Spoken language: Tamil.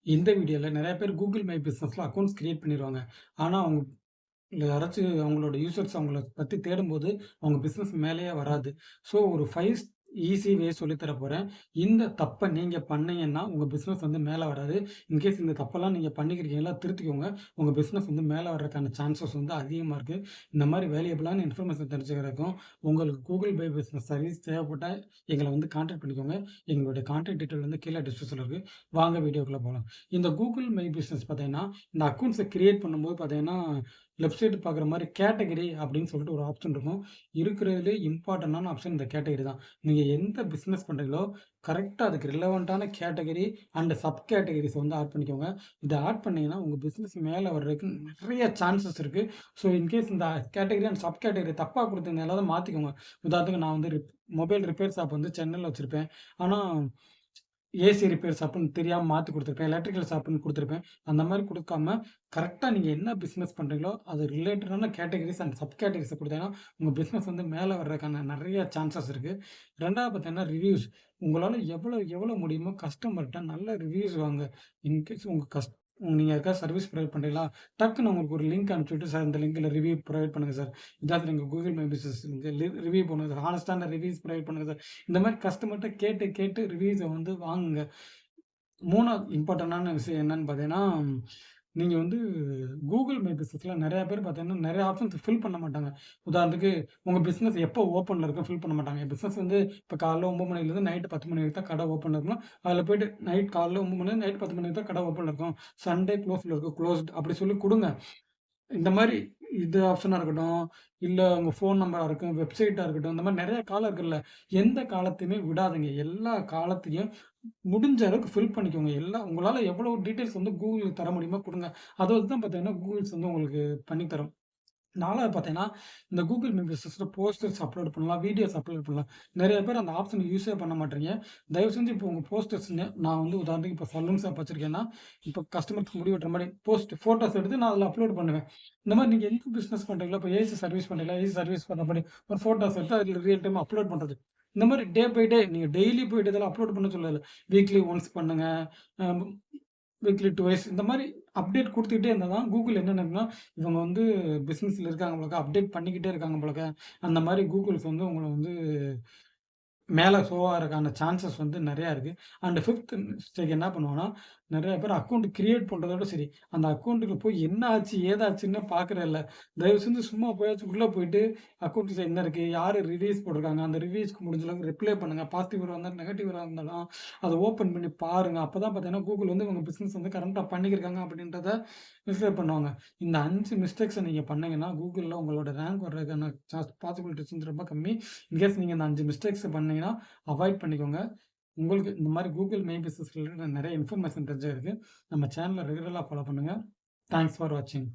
இந்த வீடியோல நெறைய பேர் Google மை பிசினஸ்ல அக்கவுண்ட்ஸ் கிரியேட் பண்ணிருவாங்க. ஆனா, அவங்க யாராச்சும் அவங்களோட யூசர்ஸ் அவங்கள பத்தி தேடும்போது, அவங்க பிசினஸ் மேலேயே வராது. ஸோ ஒரு 5 ஈஸி வே சொல்லி தர போறேன். இந்த தப்ப நீங்க பண்ணீங்கன்னா, உங்க பிசினஸ் வந்து மேல வராது. இன்கேஸ் இந்த தப்பெல்லாம் நீங்க பண்ணியிருக்கீங்களா திருத்திக்கோங்க. உங்க பிசினஸ் வந்து மேல வர்றதுக்கான சான்சஸ் வந்து அதிகமா இருக்கு. இந்த மாரி வேல்யூபிளான இன்ஃபர்மேஷன் தெரிஞ்சுக்கிறதுக்கும், உங்களுக்கு Google பை பிசினஸ் சர்வீஸ் தேவைப்பட்டா எங்கள வந்து கான்டாக்ட் பண்ணிக்கோங்க. எங்களுடைய கான்டாக்ட் டீட்டெயில் வந்து கீழ டிஸ்கிரிப்ஷன்ல இருக்கு. வாங்க வீடியோக்குள்ள போலாம். இந்த Google மை பிசினஸ் பார்த்தீங்கன்னா, இந்த அக்கவுண்ட்ஸ கிரியேட் பண்ணும்போது பார்த்தீங்கன்னா லெஃப்ட் சைடு பார்க்குற மாரி கேட்டகரி அப்படின்னு சொல்லிட்டு ஒரு ஆப்ஷன் இருக்கும். இருக்கிறதுலே இம்பார்ட்டன்டான ஆப்ஷன் இந்த கேட்டகரி தான். நீங்க எந்த பிசினஸ் பண்றீங்களோ, கரெக்ட்டா அதுக்கு ரிலவென்ட்டான கேட்டகரி அண்ட் சப் கேட்டகரிஸ் வந்து ஆட் பண்ணிக்கோங்க. இத ஆட் பண்ணீங்கன்னா, உங்க பிசினஸ் மேல வர்றதுக்கு நெறைய சான்சஸ் இருக்கு. ஸோ இன்கேஸ் இந்த கேட்டகரி அண்ட் சப் கேட்டகரி தப்பா குடுத்திருந்தா எல்லாத்தையும் மாத்திக்கோங்க. உதாரணத்துக்கு நான் வந்து மொபைல் ரிப்பேர் ஷாப் வந்து சென்னையில வச்சிருப்பேன். ஆனா ஏசி ரிப்பேர் ஷாப்புன்னு தெரியாம மாத்தி குடுத்துருப்பேன். எலக்ட்ரிக்கல் ஷாப்புன்னு குடுத்துருப்பேன். அந்த மாரி குடுக்காம, கரெக்ட்டா நீங்க என்ன பிசினஸ் பண்றீங்களோ, அது ரிலேட்டடான கேட்டகரிஸ் அண்ட் சப் கேட்டகரிஸ குடுத்தீங்கன்னா, உங்க பிசினஸ் வந்து மேல வர்றதுக்கான நெறைய சான்சஸ் இருக்கு. 2வது பார்த்தீங்கன்னா, ரிவ்யூஸ். உங்களால எவ்வளோ முடியுமோ கஸ்டமர்ட்ட நல்ல ரிவ்யூஸ் வாங்க. இன்கேஸ் உங்க நீங்க யாருக்காவது சர்வீஸ் புரொவைட் பண்றீங்களா, டக்குனு உங்களுக்கு ஒரு லிங்க் அனுப்பிச்சுட்டு, "சார் இந்த லிங்க்ல ரிவ்யூ புரொவைட் பண்ணுங்க சார். இதாவது எங்க Google my business link review பண்ணுங்க சார். ஹானஸ்ட்டான ரிவ்யூஸ் புரொவைட் பண்ணுங்க சார்." இந்த மாரி கஸ்டமர்ட்ட கேட்டு, கேட்டு ரிவ்யூஸ வந்து வாங்குங்க. 3வது இம்பார்ட்டன்டான விஷயம் என்னன்னு பார்த்தீங்கன்னா, நீங்க வந்து Google மை பிசினஸ்ல நெறைய பேர் பார்த்தீங்கன்னா, நெறைய ஆப்ஷன்ஸ் ஃபில் பண்ண மாட்டாங்க. உதாரணத்துக்கு உங்க பிசினஸ் எப்போ ஓப்பன்ல இருக்கும் ஃபில் பண்ண மாட்டாங்க. என் பிசினஸ் வந்து இப்ப காலைல 9 மணிலேருந்து நைட் 10 மணி வரைக்கும் தான் கடை ஓப்பன்ல இருக்கும். அதில போயிட்டு காலைல 9 மணிலேருந்து நைட் 10 மணி வரைக்கும் தான் கடை ஓப்பன்ல இருக்கும். சண்டே குளோஸ்ல இருக்கும். குளோஸ்ட் அப்படி சொல்லி குடுங்க. இந்த மாரி இது ஆப்ஷனா இருக்கட்டும், இல்ல உங்க ஃபோன் நம்பரா இருக்கும், வெப்சைட்டா இருக்கட்டும், இந்த மாரி நெறைய காலம் இருக்குல்ல. எந்த காலத்தையுமே விடாதீங்க. எல்லா காலத்தையும் முடிஞ்ச அளவுக்கு ஃபில் பண்ணிக்கோங்க. உங்களால எவ்வளவு டீட்டெயில்ஸ் வந்து கூகுளுக்கு தர முடியுமோ குடுங்க. அத வச்சு தான் பார்த்தீங்கன்னா, கூகுள்ஸ் வந்து உங்களுக்கு பண்ணி தரும். 4வது பார்த்தீங்கன்னா, இந்த Google மை பிசினஸ்ல போஸ்டர்ஸ் அப்லோட் பண்ணலாம், வீடியோஸ் அப்லோட் பண்ணலாம். நெறைய பேர் அந்த ஆப்ஷன யூஸே பண்ண மாட்றீங்க. தயவு செஞ்சு இப்போ உங்க போஸ்டர்ஸ் நான் வந்து உதாரணத்துக்கு இப்போ சலூன் ஷாப் வச்சிருக்கேன்னா, இப்போ கஸ்டமருக்கு முடி வெட்டுற மாரி ஃபோட்டோஸ் எடுத்து நான் அதில அப்லோட் பண்ணுவேன். இந்த மாரி நீங்க எந்த பிசினஸ் பண்றீங்களோ, இப்போ ஏசி சர்வீஸ் பண்றீங்களா, ஏசி சர்வீஸ் பண்ற மாரி ஒரு ஃபோட்டோஸ் எடுத்து அதில ரியல் டைம் அப்லோட் பண்றது. இந்த மாரி டே பை டே நீங்க டெய்லி போயிட்டு இதெல்லாம் அப்லோட் பண்ண சொல்லல. வீக்லி ஒன்ஸ் பண்ணுங்க. அ வீக்லி 2 இந்த மாரி அப்டேட் குடுத்துக்கிட்டே இருந்தா தான் கூகுள் என்ன நெனைக்கும்னா, இவங்க வந்து பிசினஸ்ல இருக்காங்க போலக்க, அப்டேட் பண்ணிக்கிட்டே இருக்காங்க போலக்க, அந்த மாரி கூகுள்ஸ் வந்து உங்கள வந்து மேல ஷோ ஆகுறதுக்கான சான்சஸ் வந்து நெறையா இருக்கு. அண்ட் 5த் மிஸ்டேக் என்ன பண்ணுவோம்னா, நெறைய பேர் அக்கவுண்ட் கிரியேட் பண்றதோட சரி, அந்த அக்கவுண்ட்க்கு போய் என்ன ஆச்சு, ஏதாச்சுன்னு பார்க்குறதில்ல. தயவு செஞ்சு சும்மா போயாச்சும் உள்ள போயிட்டு அக்கவுண்ட்ஸ்ல என்ன இருக்கு? யாரு ரிவ்யூஸ் போட்டிருக்காங்க? அந்த ரிவ்யூஸ்க்கு முடிஞ்ச அளவுக்கு ரிப்ளை பண்ணுங்க. பாசிட்டிவ் இருந்தாலும், நெகட்டிவ் இருந்தாலும் அத ஓப்பன் பண்ணி பாருங்க. அப்பதான் பார்த்தீங்கன்னா, கூகுள் வந்து உங்க பிசினஸ் வந்து கரெக்ட்டா பண்ணியிருக்காங்க அப்படின்றத வெரிஃபை பண்ணுவாங்க. இந்த 5 மிஸ்டேக்ஸ நீங்க பண்ணீங்கன்னா, கூகுள்ல உங்களோட ரேங்க் வர்றதுக்கான பாசிபிலிட்டீஸ் வந்து ரொம்ப கம்மி. இன்கேஸ் நீங்க இந்த 5 மிஸ்டேக்ஸ் பண்ணீங்கன்னா, அவாய்ட் பண்ணிக்கோங்க. உங்களுக்கு இந்த மாரி Google மை பிசினஸ் ரிலேட்டட் நெறைய இன்ஃபர்மேஷன் தெரிஞ்சுக்கிறதுக்கு நம்ம சேனல ரெகுலரா ஃபாலோ பண்ணுங்க. தேங்க்ஸ் ஃபார் வாட்சிங்.